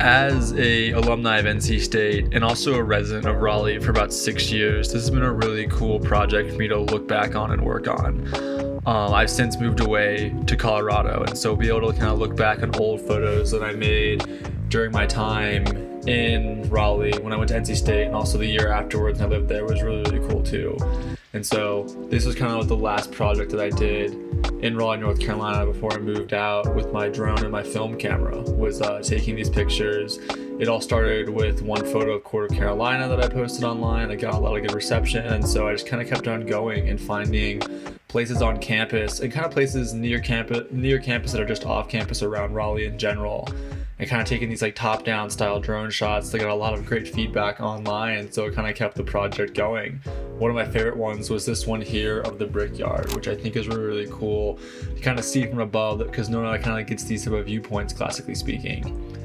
As a alumni of NC State and also a resident of Raleigh for about 6 years, this has been a really cool project for me to look back on and work on. I've since moved away to Colorado, and so be able to kind of look back on old photos that I made during my time in Raleigh when I went to NC State, and also the year afterwards when I lived there was really, really cool too. And so this was kind of the last project that I did in Raleigh, North Carolina before I moved out with my drone and my film camera, was taking these pictures. It all started with one photo of Court of Carolina that I posted online. I got a lot of good reception, and so I just kind of kept on going and finding places on campus and kind of places near campus that are just off campus around Raleigh in general, and kind of taking these like top-down style drone shots. They got a lot of great feedback online, and so it kind of kept the project going. One of my favorite ones was this one here of the Brickyard, which I think is really, really cool to kind of see from above, because no one kind of gets these type of viewpoints, classically speaking.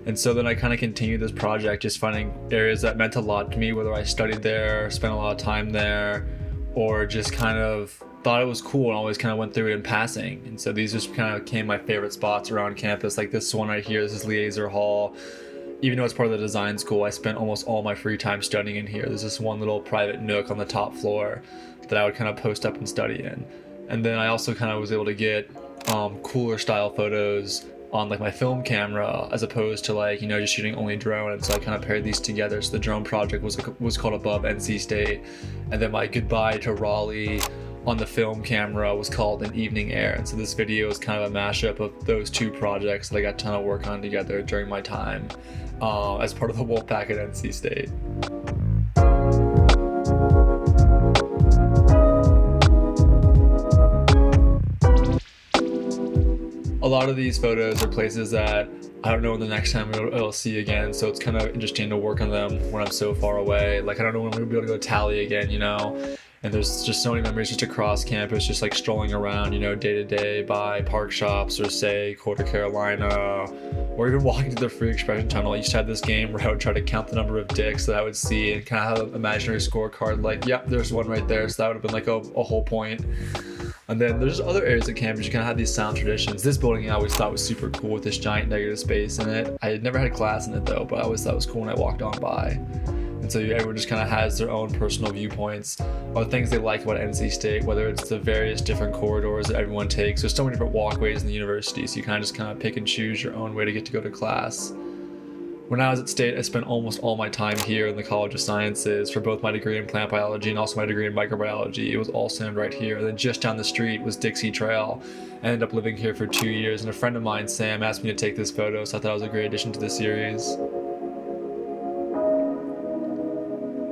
And so then I kind of continued this project, just finding areas that meant a lot to me, whether I studied there, spent a lot of time there, or just kind of thought it was cool and always kind of went through it in passing. And so these just kind of became my favorite spots around campus. Like this one right here, this is Leazer Hall. Even though it's part of the design school, I spent almost all my free time studying in here. There's this one little private nook on the top floor that I would kind of post up and study in. And then I also kind of was able to get cooler style photos on like my film camera, as opposed to like, you know, just shooting only drone. And so I kind of paired these together. So the drone project was called Above NC State, and then my goodbye to Raleigh on the film camera was called An Evening Air. And so this video is kind of a mashup of those two projects that I got a ton of work on together during my time as part of the Wolfpack at NC State. A lot of these photos are places that I don't know when the next time I'll see again, so it's kind of interesting to work on them when I'm so far away. Like I don't know when we'll be able to go to Tally again, you know? And there's just so many memories just across campus, just like strolling around, you know, day to day by park shops or say Court of Carolina, or even walking through the Free Expression Tunnel. I used to have this game where I would try to count the number of dicks that I would see and kind of have an imaginary scorecard like, yep, there's one right there. So that would have been like a whole point. And then there's other areas of campus, you kind of have these sound traditions. This building I always thought was super cool with this giant negative space in it. I had never had class in it though, but I always thought it was cool when I walked on by. And so everyone just kind of has their own personal viewpoints or things they like about NC State, whether it's the various different corridors that everyone takes. There's so many different walkways in the university, so you kind of just kind of pick and choose your own way to get to go to class. When I was at State, I spent almost all my time here in the College of Sciences for both my degree in plant biology and also my degree in microbiology. It was all centered right here. And then just down the street was Dixie Trail. I ended up living here for 2 years, and a friend of mine, Sam, asked me to take this photo, so I thought it was a great addition to the series.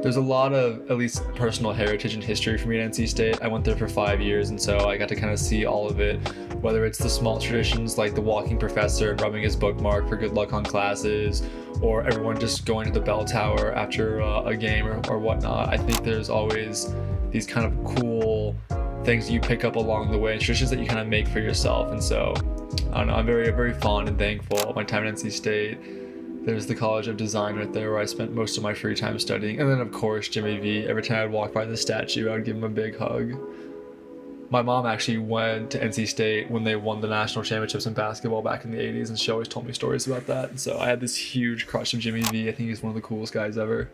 There's a lot of, at least personal heritage and history for me at NC State. I went there for 5 years, and so I got to kind of see all of it, whether it's the small traditions like the walking professor and rubbing his bookmark for good luck on classes, or everyone just going to the bell tower after a game or whatnot. I think there's always these kind of cool things you pick up along the way and traditions that you kind of make for yourself. And so, I don't know, I'm very, very fond and thankful of my time at NC State. There's the College of Design right there where I spent most of my free time studying. And then of course, Jimmy V. Every time I'd walk by the statue, I would give him a big hug. My mom actually went to NC State when they won the national championships in basketball back in the 80s, and she always told me stories about that. And so I had this huge crush on Jimmy V. I think he's one of the coolest guys ever.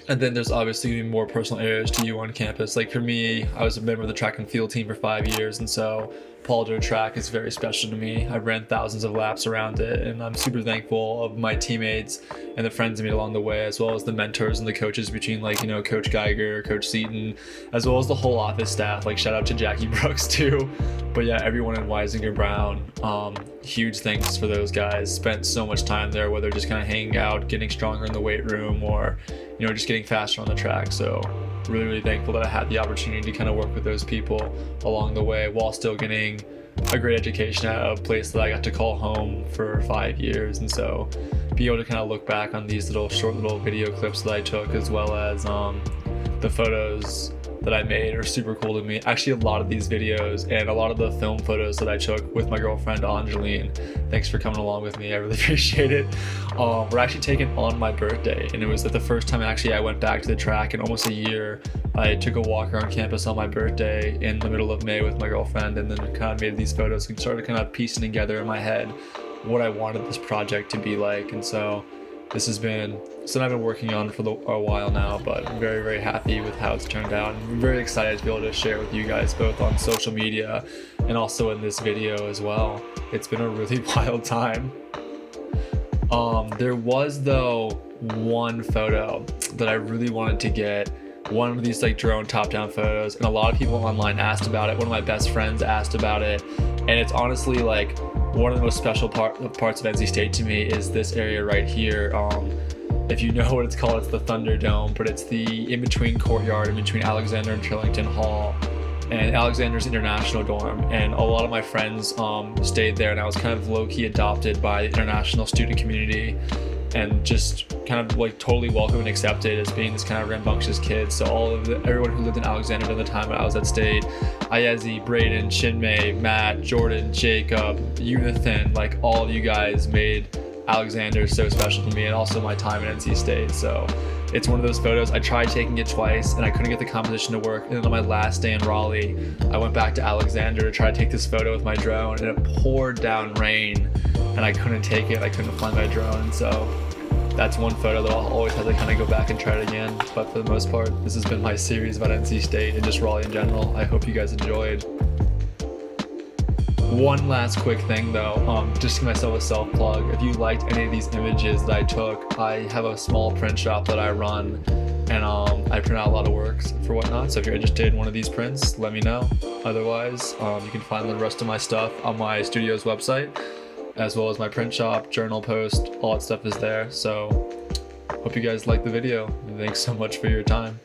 And then there's obviously more personal areas to you on campus. Like for me, I was a member of the track and field team for 5 years, and so Paldo track is very special to me. I ran thousands of laps around it, and I'm super thankful of my teammates and the friends I made along the way, as well as the mentors and the coaches between, like, you know, Coach Geiger, Coach Seaton, as well as the whole office staff. Like, shout out to Jackie Brooks too. But yeah, everyone in Weisinger Brown, huge thanks for those guys. Spent so much time there, whether just kind of hanging out, getting stronger in the weight room, or, you know, just getting faster on the track. So really, really thankful that I had the opportunity to kind of work with those people along the way while still getting a great education at a place that I got to call home for 5 years. And so be able to kind of look back on these short little video clips that I took, as well as the photos that I made are super cool to me. Actually, a lot of these videos and a lot of the film photos that I took with my girlfriend Angeline, thanks for coming along with me, I really appreciate it, were actually taken on my birthday. And it was the first time actually I went back to the track in almost a year. I took a walk around campus on my birthday in the middle of May with my girlfriend, and then kind of made these photos and started kind of piecing together in my head what I wanted this project to be like. And so this has been something I've been working on for a while now, but I'm very, very happy with how it's turned out. I'm very excited to be able to share with you guys both on social media and also in this video as well. It's been a really wild time. There was though one photo that I really wanted to get, one of these like drone top-down photos, and a lot of people online asked about it. One of my best friends asked about it, and it's honestly like one of the most special parts of NC State to me is this area right here. If you know what it's called, it's the Thunderdome, but it's the in-between courtyard in between Alexander and Turlington Hall and Alexander's International Dorm. And a lot of my friends stayed there, and I was kind of low-key adopted by the international student community and just kind of like totally welcome and accepted as being this kind of rambunctious kid. So everyone who lived in Alexander at the time when I was at State, Ayezi, Braden, Shinmei, Matt, Jordan, Jacob, Unithan, like all of you guys made Alexander so special to me, and also my time at NC State. So it's one of those photos. I tried taking it twice and I couldn't get the composition to work, and then on my last day in Raleigh I went back to Alexander to try to take this photo with my drone, and it poured down rain and I couldn't take it. I couldn't fly my drone. So that's one photo that I'll always have to kind of go back and try it again. But for the most part, this has been my series about NC State and just Raleigh in general. I hope you guys enjoyed. One last quick thing though, just to give myself a self plug. If you liked any of these images that I took, I have a small print shop that I run, and I print out a lot of works for whatnot. So if you're interested in one of these prints, let me know. Otherwise, you can find the rest of my stuff on my studio's website, as well as my print shop, journal post, all that stuff is there. So hope you guys liked the video. Thanks so much for your time.